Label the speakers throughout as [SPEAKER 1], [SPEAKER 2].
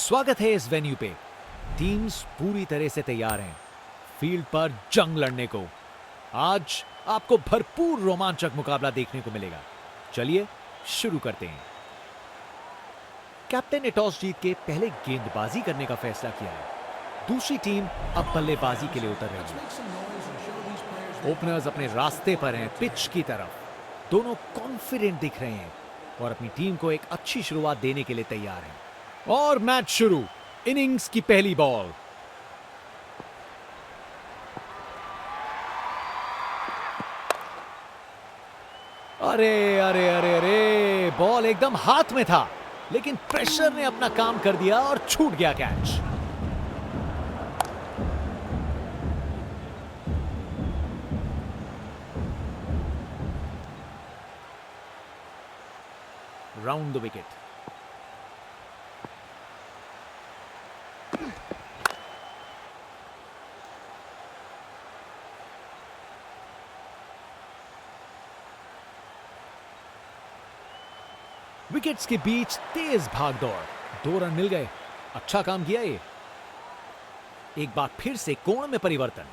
[SPEAKER 1] स्वागत है इस वेन्यू पे। टीम्स पूरी तरह से तैयार हैं फील्ड पर जंग लड़ने को। आज आपको भरपूर रोमांचक मुकाबला देखने को मिलेगा। चलिए शुरू करते हैं। कैप्टन ने टॉस जीत के पहले गेंदबाजी करने का फैसला किया है। दूसरी टीम अब बल्लेबाजी के लिए उतर रही है। ओपनर्स अपने रास्ते पर हैं पिच की तरफ। दोनों कॉन्फिडेंट दिख रहे हैं और अपनी टीम को एक अच्छी शुरुआत देने के लिए तैयार हैं। और मैच शुरू। इनिंग्स की पहली बॉल। अरे अरे अरे अरे, बॉल एकदम हाथ में था, लेकिन प्रेशर ने अपना काम कर दिया और छूट गया catch. Round the wicket. Wickets के बीच तेज भागदौड़। 2 रन मिल गए। अच्छा काम किया ये। एक बार फिर से कोण में परिवर्तन।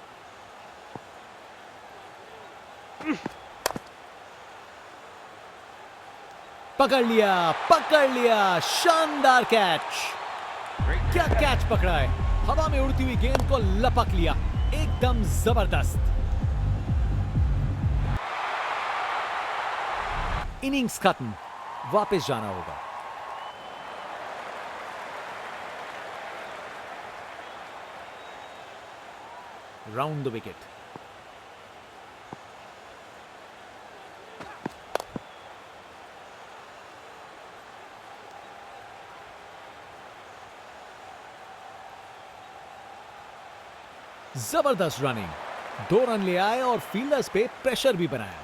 [SPEAKER 1] पकड़ लिया, शानदार कैच। क्या कैच पकड़ा है। हवा में उड़ती हुई गेंद को लपक लिया, एकदम जबरदस्त। इनिंग्स खत्म, वापस जाना होगा। Round the wicket. जबरदस्त रनिंग। 2 रन ले आए और फील्डर्स पे प्रेशर भी बनाया।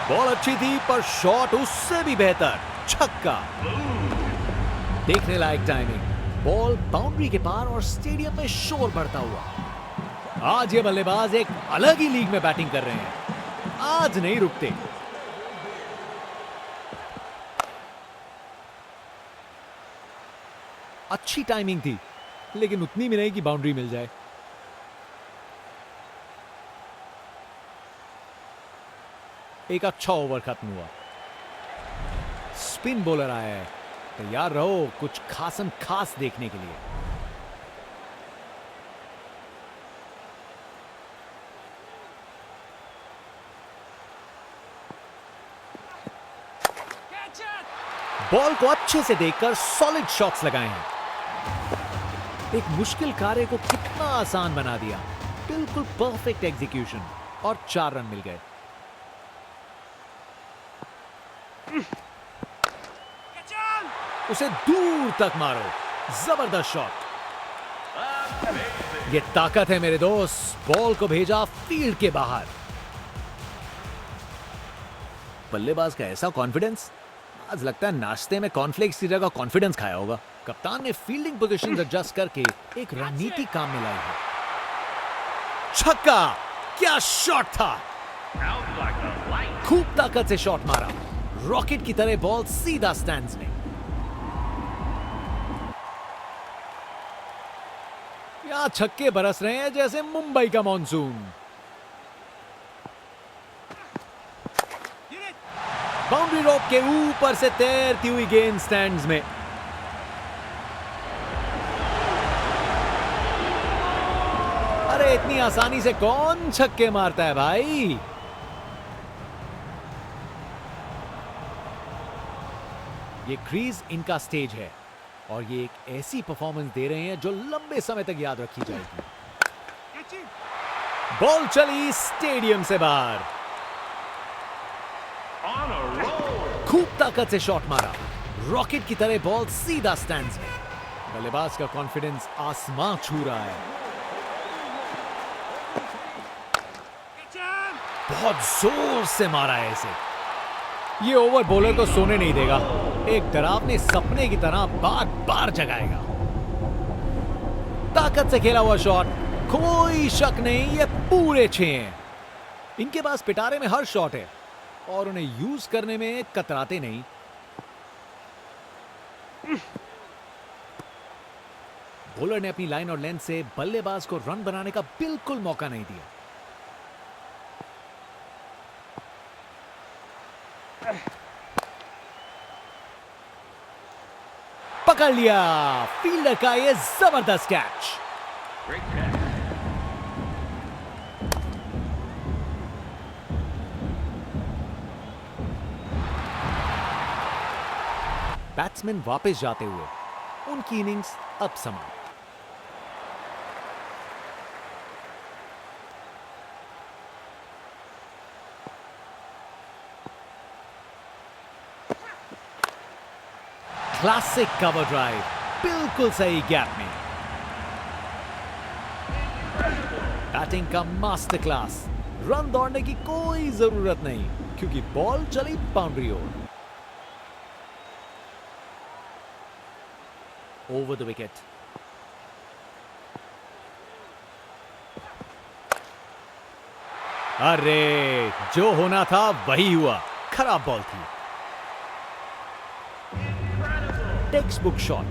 [SPEAKER 1] बॉल अच्छी थी पर शॉट उससे भी बेहतर। छक्का। देखने लायक टाइमिंग। बॉल बाउंड्री के पार और स्टेडियम में शोर बढ़ता हुआ। आज ये बल्लेबाज एक अलग ही लीग में बैटिंग कर रहे हैं। आज नहीं रुकते। अच्छी टाइमिंग थी, लेकिन उतनी भी नहीं कि बाउंड्री मिल जाए। एक अच्छा ओवर खत्म हुआ। स्पिन बॉलर आया है। तैयार रहो कुछ खासम खास देखने के लिए। बॉल को अच्छे से देखकर सॉलिड शॉट्स लगाए हैं। एक मुश्किल कार्य को कितना आसान बना दिया। बिल्कुल परफेक्ट एग्जीक्यूशन और 4 रन मिल गए। उसे दूर तक मारो। जबरदस्त शॉट। ये ताकत है मेरे दोस्त। बॉल को भेजा फील्ड के बाहर। बल्लेबाज का ऐसा कॉन्फिडेंस। आज लगता है नाश्ते में कॉर्नफ्लेक्स की जगह कॉन्फिडेंस खाया होगा। कप्तान ने फील्डिंग पोजीशंस एडजस्ट करके एक रणनीति काम में लाई है। छक्का। क्या शॉट था। खूब ताकत से शॉट मारा। रॉकेट की तरह बॉल सीधा स्टैंड्स में। यहां छक्के बरस रहे हैं जैसे मुंबई का मॉनसून। बाउंड्री रोप के ऊपर से तैरती हुई गेंद स्टैंड्स में। अरे इतनी आसानी से कौन छक्के मारता है भाई। ये क्रीज इनका स्टेज है और ये एक ऐसी परफॉर्मेंस दे रहे हैं जो लंबे समय तक याद रखी जाएगी। बॉल चली स्टेडियम से बाहर। खूब ताकत से शॉट मारा। रॉकेट की तरह बॉल सीधा स्टैंड्स में। बल्लेबाज का कॉन्फिडेंस आसमां छू रहा है। बहुत जोर से मारा है इसे। ये ओवर बॉलर को सोने नहीं देगा। एक डरावने सपने की तरह बार बार जगाएगा। ताकत से खेला हुआ शॉट। कोई शक नहीं, ये पूरे 6 हैं। इनके पास पिटारे में हर शॉट है और उन्हें यूज करने में कतराते नहीं। बॉलर ने अपनी लाइन और लेंथ से बल्लेबाज को रन बनाने का बिल्कुल मौका नहीं दिया। पकड़ लिया फील्डर का ये जबरदस्त कैच। बैट्समैन वापस जाते हुए उनकी इनिंग्स अब समाप्त। क्लासिक कवर ड्राइव, बिल्कुल सही गैप में। बैटिंग का मास्टर क्लास। रन दौड़ने की कोई जरूरत नहीं क्योंकि बॉल चली बाउंड्री ओर। Over the wicket. अरे जो होना था वही हुआ। खराब बॉल थी। Textbook shot.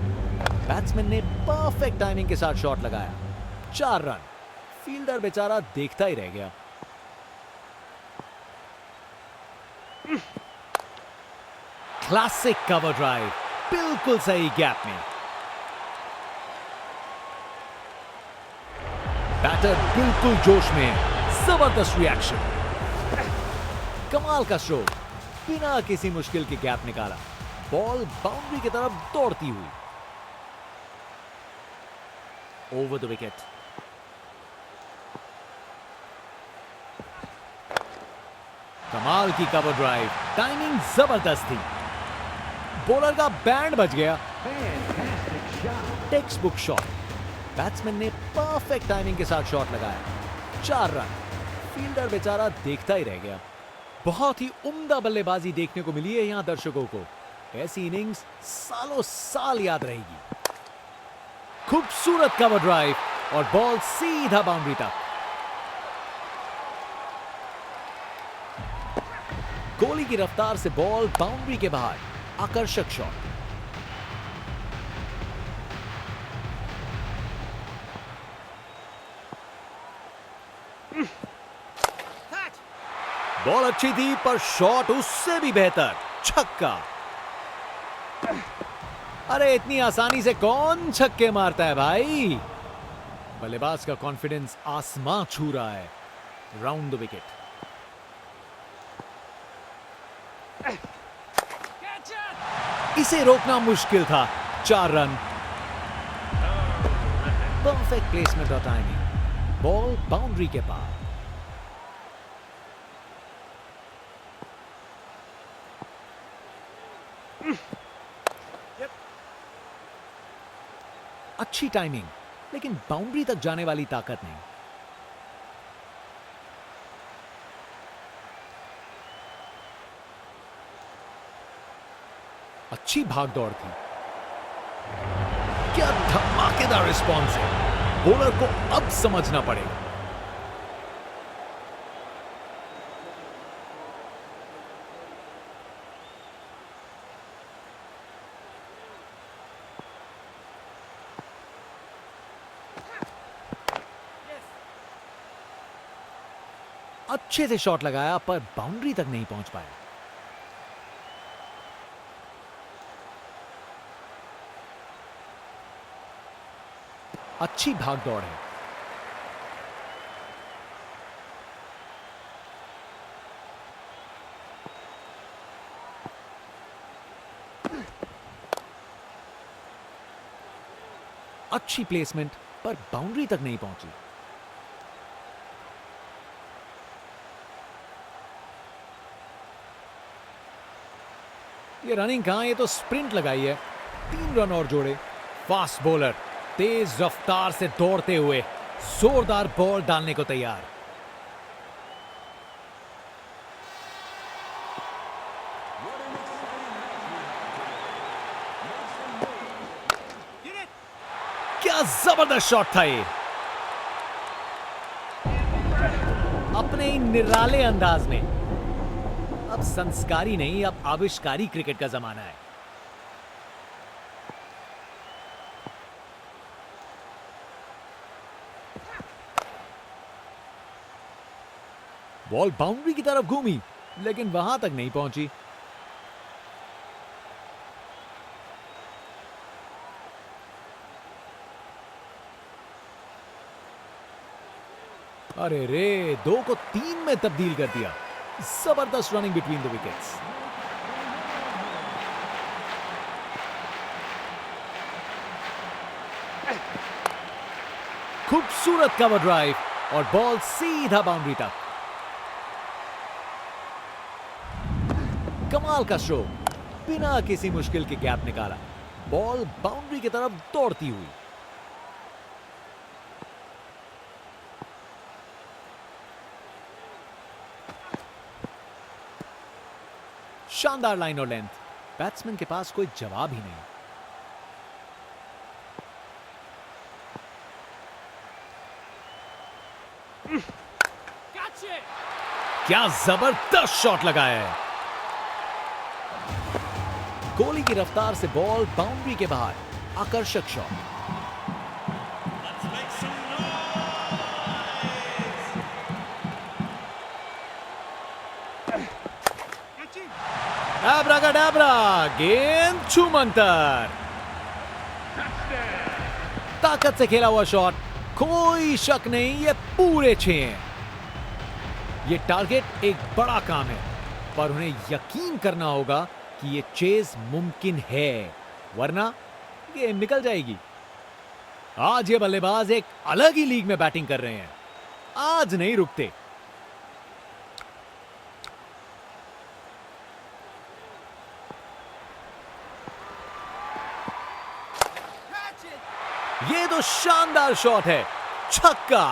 [SPEAKER 1] बैट्समैन ने परफेक्ट टाइमिंग के साथ शॉट लगाया। 4 रन। फील्डर बेचारा देखता ही रह गया। क्लासिक कवर ड्राइव, बिल्कुल सही गैप में। बैटर बिल्कुल जोश में है। जबरदस्त रिएक्शन। कमाल का स्ट्रोक। बिना किसी मुश्किल के गैप निकाला। बॉल बाउंड्री की तरफ दौड़ती हुई। Over the wicket. कमाल की कवर ड्राइव। टाइमिंग जबरदस्त थी। बॉलर का बैंड बज गया। Text book shot. बैट्समैन ने परफेक्ट टाइमिंग के साथ शॉट लगाया। 4 रन। फील्डर बेचारा देखता ही रह गया। बहुत ही उम्दा बल्लेबाजी देखने को मिली है यहां दर्शकों को। ऐसी इनिंग्स सालों साल याद रहेगी। खूबसूरत कवर ड्राइव और बॉल सीधा बाउंड्री तक। गोली की रफ्तार से बॉल बाउंड्री के बाहर। आकर्षक शॉट। बॉल अच्छी थी पर शॉट उससे भी बेहतर। छक्का। अरे इतनी आसानी से कौन छक्के मारता है भाई। बल्लेबाज का कॉन्फिडेंस आसमां छू रहा है। Round the wicket. इसे रोकना मुश्किल था। 4 रन। परफेक्ट प्लेसमेंट और टाइमिंग। बॉल बाउंड्री के पार। अच्छी टाइमिंग लेकिन बाउंड्री तक जाने वाली ताकत नहीं। अच्छी भागदौड़ थी। क्या धमाकेदार रिस्पॉन्स है। बॉलर को अब समझना पड़ेगा। अच्छे से शॉट लगाया पर बाउंड्री तक नहीं पहुंच पाया। अच्छी भागदौड़ है। अच्छी प्लेसमेंट पर बाउंड्री तक नहीं पहुंची। ये रनिंग कहां, ये तो स्प्रिंट लगाई है। 3 रन और जोड़े। फास्ट बॉलर तेज रफ्तार से दौड़ते हुए जोरदार बॉल डालने को तैयार। क्या जबरदस्त शॉट था ये। अपने ही निराले अंदाज में। अब संस्कारी नहीं, अब आविष्कारी क्रिकेट का जमाना है। बॉल बाउंड्री की तरफ घूमी, लेकिन वहां तक नहीं पहुंची। अरे रे, 2 को 3 में तब्दील कर दिया। जबरदस्त रनिंग बिटवीन द विकेट्स। खूबसूरत कवर ड्राइव और बॉल सीधा बाउंड्री तक। कमाल का स्ट्रोक, बिना किसी मुश्किल के गैप निकाला। बॉल बाउंड्री की तरफ दौड़ती हुई। शानदार लाइन और लेंथ, बैट्समैन के पास कोई जवाब ही नहीं। क्या जबरदस्त शॉट लगाया है। कोहली की रफ्तार से बॉल बाउंड्री के बाहर। आकर्षक शॉट। एब्राकाडाब्रा, गेंद छूमंतर। ताकत से खेला हुआ शॉट, कोई शक नहीं, ये पूरे 6 हैं। ये टारगेट एक बड़ा काम है, पर उन्हें यकीन करना होगा कि ये चेज मुमकिन है, वरना गेम निकल जाएगी। आज ये बल्लेबाज एक अलग ही लीग में बैटिंग कर रहे हैं। आज नहीं रुकते। ये तो शानदार शॉट है, छक्का।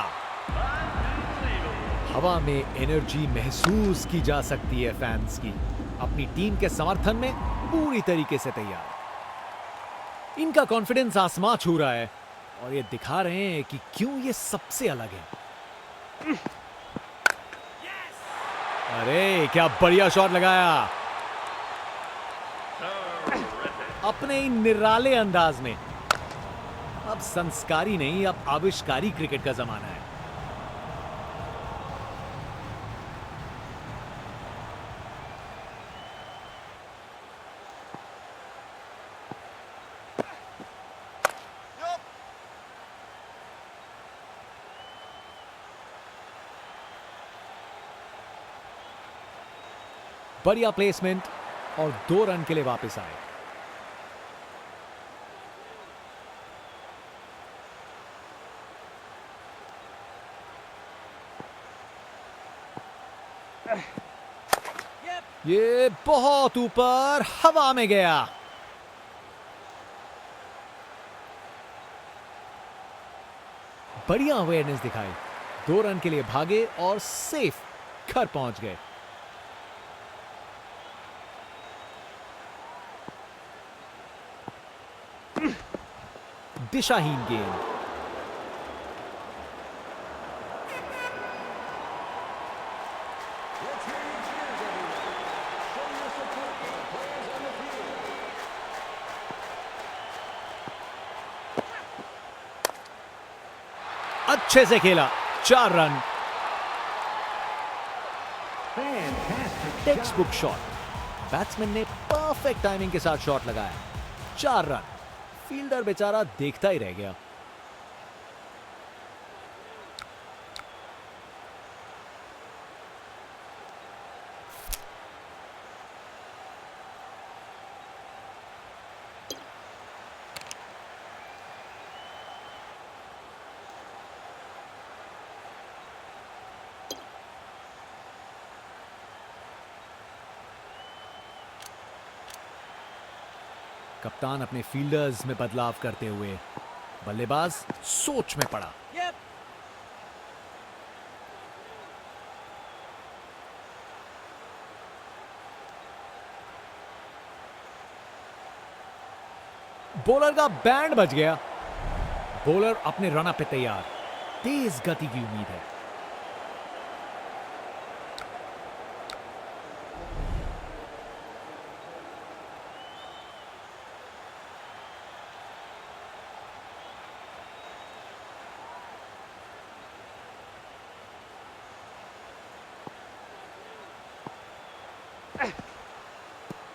[SPEAKER 1] हवा में एनर्जी महसूस की जा सकती है फैंस की, अपनी टीम के समर्थन में पूरी तरीके से तैयार। इनका कॉन्फिडेंस आसमां छू रहा है और ये दिखा रहे हैं कि क्यों ये सबसे अलग है। अरे क्या बढ़िया शॉट लगाया, अपने ही निराले अंदाज में। अब संस्कारी नहीं, अब आविष्कारी क्रिकेट का जमाना है। बढ़िया प्लेसमेंट और 2 रन के लिए वापस आए। ये बहुत ऊपर हवा में गया। बढ़िया अवेयरनेस दिखाई, 2 रन के लिए भागे और सेफ घर पहुंच गए। दिशाहीन गेंद। अच्छे से खेला, 4 run. Text book shot. Batsman ने परफेक्ट टाइमिंग के साथ शॉट लगाया, 4 रन। फील्डर बेचारा देखता ही रह गया। कप्तान अपने फील्डर्स में बदलाव करते हुए बल्लेबाज सोच में पड़ा। बॉलर का बैंड बज गया। बॉलर अपने रनअप पे तैयार। तेज गति की उम्मीद है।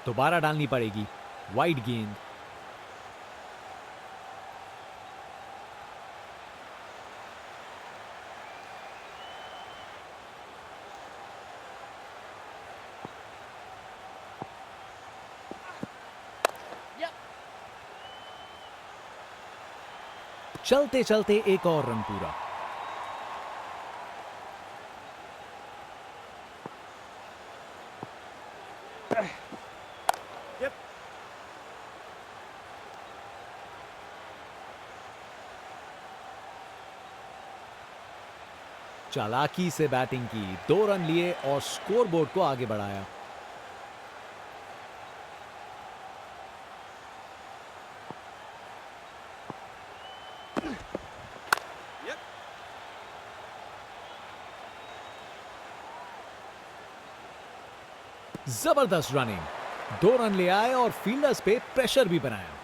[SPEAKER 1] दोबारा डालनी पड़ेगी। वाइड गेंद। चलते चलते एक और रन पूरा। चालाकी से बैटिंग की, 2 रन लिए और स्कोरबोर्ड को आगे बढ़ाया। जबरदस्त रनिंग, 2 रन ले आए और फील्डर्स पे प्रेशर भी बनाया।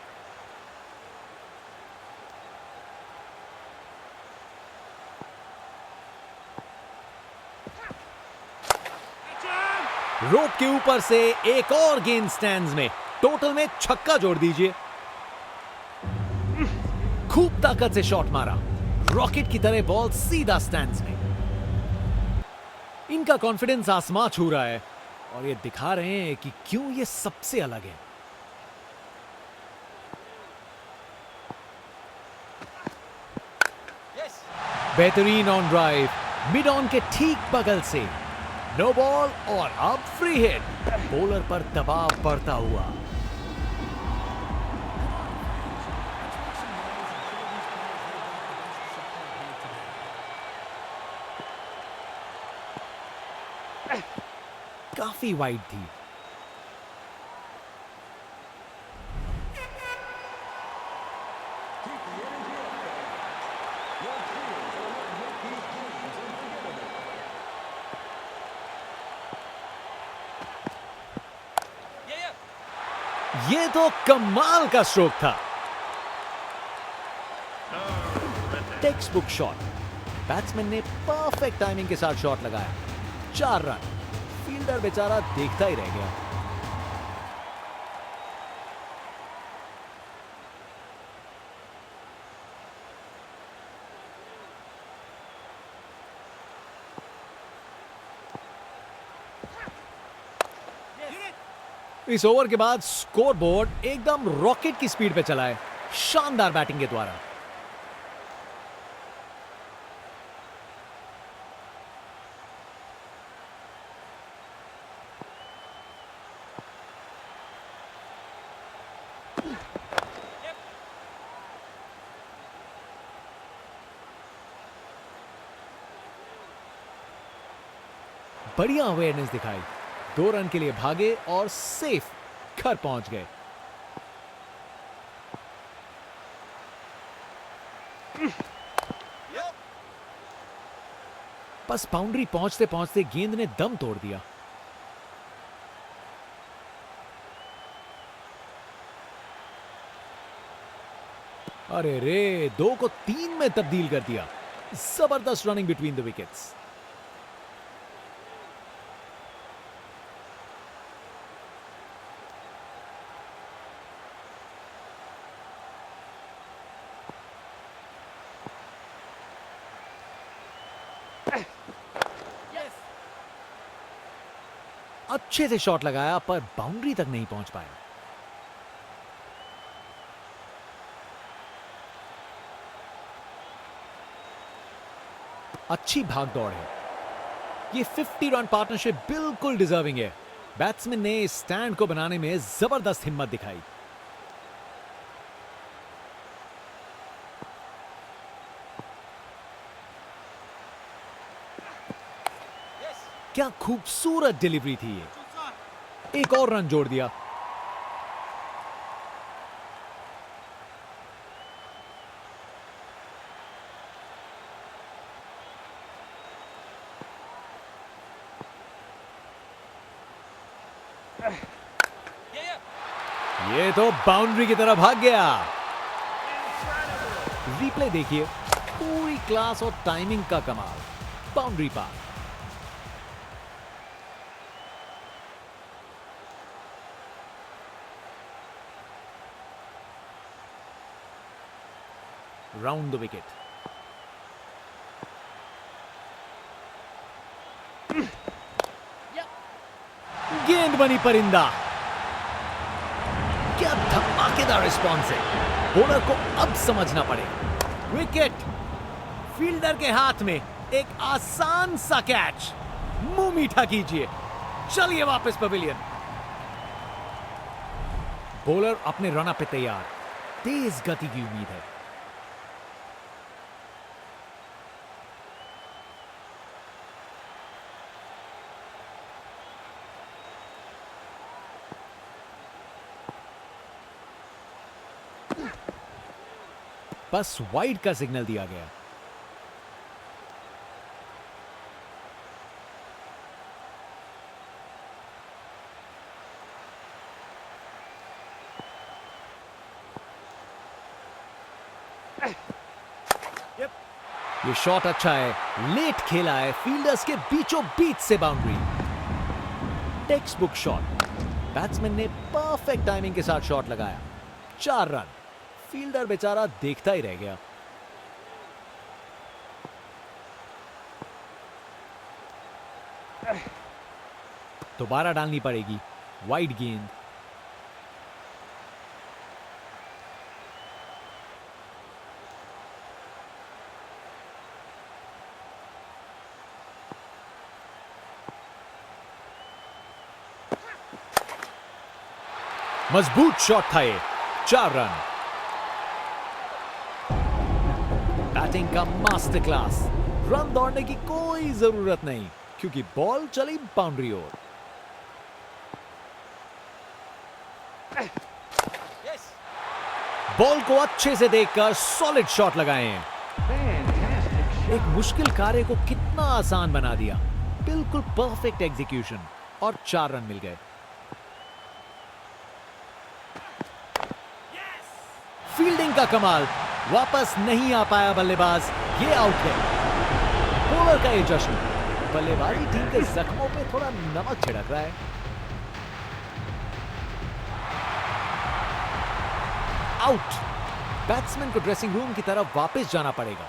[SPEAKER 1] रोप के ऊपर से एक और गेंद स्टैंड्स में। टोटल में छक्का जोड़ दीजिए। खूब ताकत से शॉट मारा, रॉकेट की तरह बॉल सीधा स्टैंड्स में। इनका कॉन्फिडेंस आसमां छू रहा है और ये दिखा रहे हैं कि क्यों ये सबसे अलग है। बेहतरीन ऑन ड्राइव, मिड ऑन के ठीक बगल से। नो बॉल और अब फ्री हिट। बॉलर पर दबाव बढ़ता हुआ। काफी वाइड थी। ये तो कमाल का स्ट्रोक था। Text book shot. बैट्समैन ने परफेक्ट टाइमिंग के साथ शॉट लगाया। 4 रन। फील्डर बेचारा देखता ही रह गया। इस ओवर के बाद स्कोरबोर्ड एकदम रॉकेट की स्पीड पे चला है, शानदार बैटिंग के द्वारा। बढ़िया अवेयरनेस दिखाई। 2 रन के लिए भागे और सेफ घर पहुंच गए। बस बाउंड्री पहुंचते पहुंचते गेंद ने दम तोड़ दिया। अरे रे, 2 को 3 में तब्दील कर दिया। जबरदस्त रनिंग बिटवीन द विकेट्स। अच्छे से शॉट लगाया पर बाउंड्री तक नहीं पहुंच पाया। अच्छी भाग दौड़ है। ये 50 रन पार्टनरशिप बिल्कुल डिजर्विंग है। बैट्समैन ने इस स्टैंड को बनाने में जबरदस्त हिम्मत दिखाई। क्या खूबसूरत डिलीवरी थी ये। एक और रन जोड़ दिया। ये तो बाउंड्री की तरफ भाग गया। रिप्ले देखिए, पूरी क्लास और टाइमिंग का कमाल। बाउंड्री पार। Round the wicket. गेंद बनी परिंदा। क्या धमाकेदार रिस्पॉन्स है। बॉलर को अब समझना पड़े। विकेट। फील्डर के हाथ में एक आसान सा कैच। मुंह मीठा कीजिए, चलिए वापस पवेलियन। बॉलर अपने रनअप पे तैयार। तेज गति की उम्मीद है। बस वाइड का सिग्नल दिया गया। ये शॉट अच्छा है, लेट खेला है, फील्डर्स के बीचों बीच से boundary. Text book shot. Batsman ने परफेक्ट टाइमिंग के साथ शॉट लगाया। 4 रन। फील्डर बेचारा देखता ही रह गया। दोबारा डालनी पड़ेगी। वाइड गेंद। मजबूत शॉट था ये। 4 रन। बैटिंग का मास्टर क्लास। रन दौड़ने की कोई जरूरत नहीं क्योंकि बॉल चली बाउंड्री ओर। बॉल को अच्छे से देखकर सॉलिड शॉट लगाए हैं। एक मुश्किल कार्य को कितना आसान बना दिया। बिल्कुल परफेक्ट एग्जीक्यूशन और 4 रन मिल गए। फील्डिंग का कमाल। वापस नहीं आ पाया बल्लेबाज। ये आउट है। बॉलर का ये जश्न। बल्लेबाजी टीम के जख्मों पे थोड़ा नमक छिड़क रहा है। आउट। बैट्समैन को ड्रेसिंग रूम की तरफ वापस जाना पड़ेगा।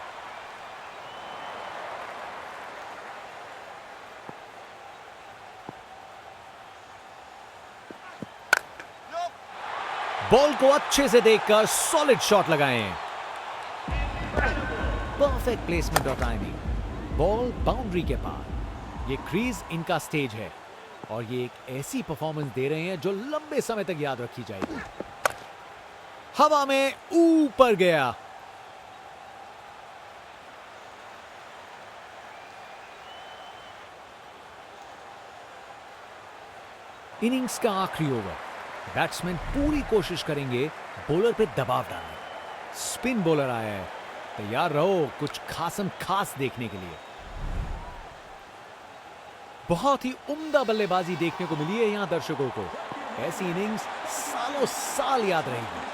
[SPEAKER 1] बॉल को अच्छे से देखकर सॉलिड शॉट लगाए हैं। परफेक्ट प्लेसमेंट और टाइमिंग। बॉल बाउंड्री के पार। ये क्रीज इनका स्टेज है और ये एक ऐसी परफॉर्मेंस दे रहे हैं जो लंबे समय तक याद रखी जाएगी। हवा में ऊपर गया। इनिंग्स का आखिरी ओवर। बैट्समैन पूरी कोशिश करेंगे बॉलर पे दबाव डालने। स्पिन बॉलर आया है। तैयार रहो कुछ खासम खास देखने के लिए। बहुत ही उम्दा बल्लेबाजी देखने को मिली है यहां दर्शकों को। ऐसी इनिंग्स सालों साल याद रहेगी।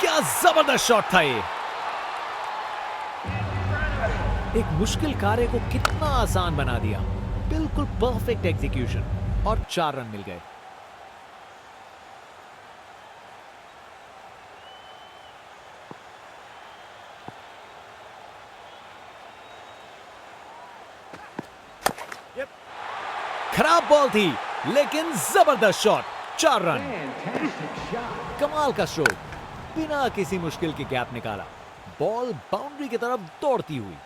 [SPEAKER 1] क्या जबरदस्त शॉट था ये। एक मुश्किल कार्य को कितना आसान बना दिया। बिल्कुल परफेक्ट एग्जीक्यूशन और 4 रन मिल गए। खराब बॉल थी लेकिन जबरदस्त शॉट। 4 रन। कमाल का स्ट्रोक। बिना किसी मुश्किल के गैप निकाला। बॉल बाउंड्री की तरफ दौड़ती हुई।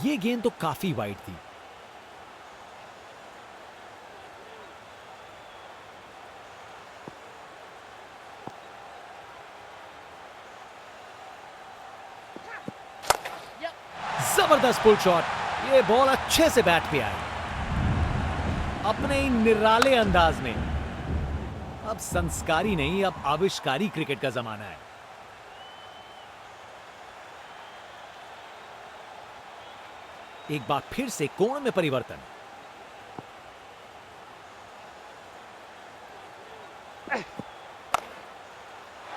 [SPEAKER 1] ये गेंद तो काफी वाइड थी। जबरदस्त पुल शॉट। ये बॉल अच्छे से बैट पे आई अपने ही निराले अंदाज में। अब संस्कारी नहीं, अब आविष्कारी क्रिकेट का जमाना है। एक बार फिर से कोण में परिवर्तन।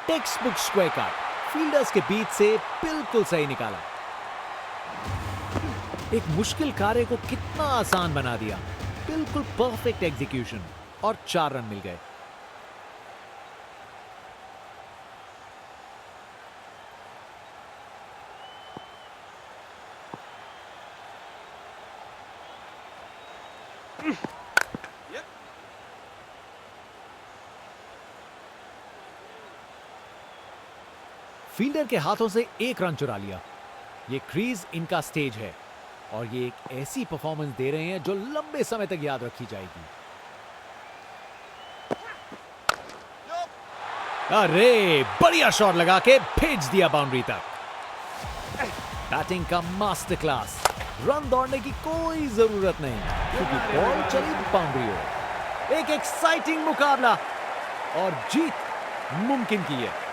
[SPEAKER 1] Text book square cut, fielders के बीच से बिल्कुल सही निकाला। एक मुश्किल कार्य को कितना आसान बना दिया। बिल्कुल परफेक्ट एग्जीक्यूशन और 4 रन मिल गए। फील्डर के हाथों से 1 रन चुरा लिया। ये क्रीज इनका स्टेज है और ये एक ऐसी परफॉर्मेंस दे रहे हैं जो लंबे समय तक याद रखी जाएगी। अरे बढ़िया शॉट लगा के भेज दिया बाउंड्री तक। बैटिंग का मास्टर क्लास। रन दौड़ने की कोई जरूरत नहीं क्योंकि बॉल चली बाउंड्री हो। एक एक्साइटिंग मुकाबला और जीत मुमकिन की है।